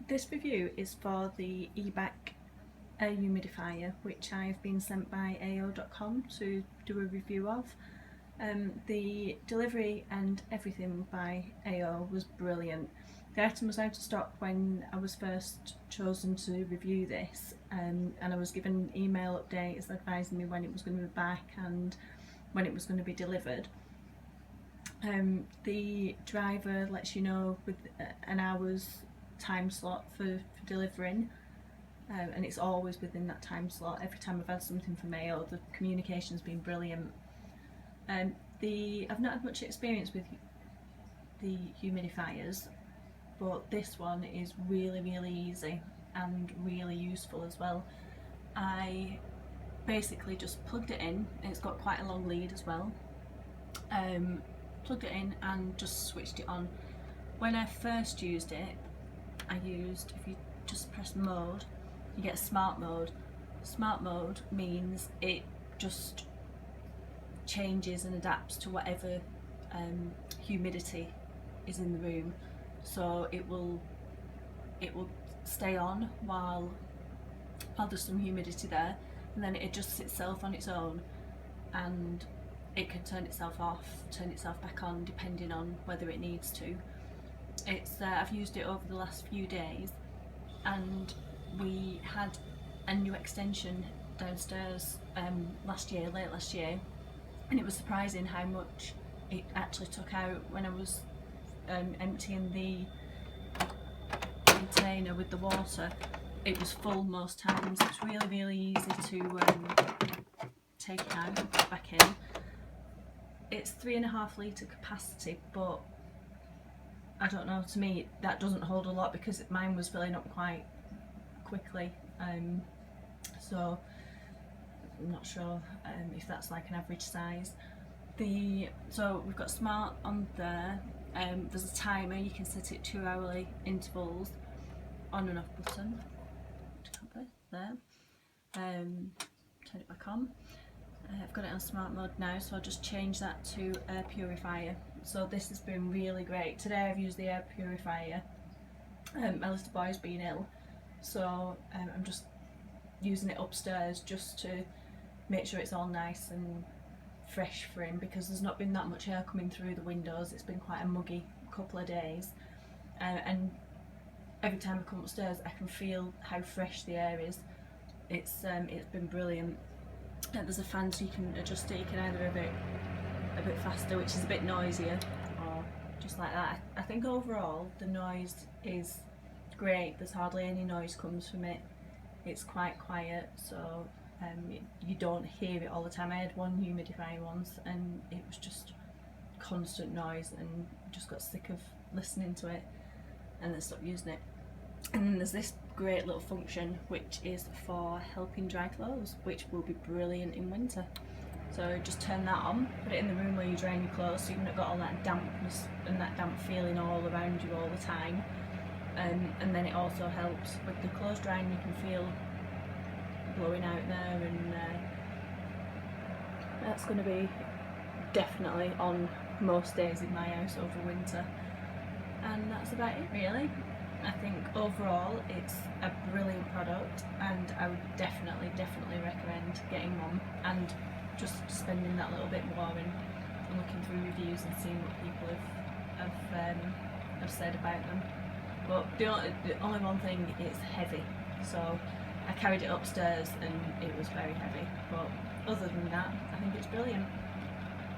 This review is for the Ebac air humidifier, which I've been sent by AO.com to do a review of. The delivery and everything by AO was brilliant. The item was out of stock when I was first chosen to review this, and I was given email updates advising me when it was going to be back and when it was going to be delivered. The driver lets you know with an hour's time slot for delivering, and it's always within that time slot. Every time I've had something from AO, the communication's been brilliant. I've not had much experience with the humidifiers, but this one is really easy and really useful as well. I basically just plugged it in, and it's got quite a long lead as well. Plugged it in and just switched it on. When I first used it, if you just press mode, you get a smart mode. Smart mode means it just changes and adapts to whatever humidity is in the room. So it will stay on while there's some humidity there, and then it adjusts itself on its own, and it can turn itself off, turn itself back on depending on whether it needs to. I've used it over the last few days, and we had a new extension downstairs late last year, and it was surprising how much it actually took out when I was emptying the container with the water. It was full most times. It's really easy to take it out, put it back in. It's 3.5 litre capacity, but I don't know, to me that doesn't hold a lot because mine was filling up quite quickly, so I'm not sure if that's like an average size. So we've got smart on there. There's a timer, you can set it 2-hourly intervals, on and off button, there, turn it back on. I've got it on smart mode now, so I'll just change that to air purifier. So this has been really great. Today I've used the air purifier. My little boy's been ill, so I'm just using it upstairs just to make sure it's all nice and fresh for him, because there's not been that much air coming through the windows. It's been quite a muggy couple of days, and every time I come upstairs I can feel how fresh the air is. It's been brilliant. There's a fan so you can adjust it. You can either have it a bit faster, which is a bit noisier, or just like that. I think overall the noise is great. There's hardly any noise comes from it. It's quite quiet, so you don't hear it all the time. I had one humidifier once and it was just constant noise, and just got sick of listening to it and then stopped using it. And then there's this great little function which is for helping dry clothes, which will be brilliant in winter. So just turn that on, put it in the room where you dry your clothes, so you've not got all that dampness and that damp feeling all around you all the time. And then it also helps with the clothes drying. You can feel blowing out there, and that's going to be definitely on most days in my house over winter. And that's about it really. I think overall it's a brilliant product, and I would definitely recommend getting one and just spending that little bit more and looking through reviews and seeing what people have said about them. But the only one thing, it's heavy, so I carried it upstairs and it was very heavy, but other than that I think it's brilliant.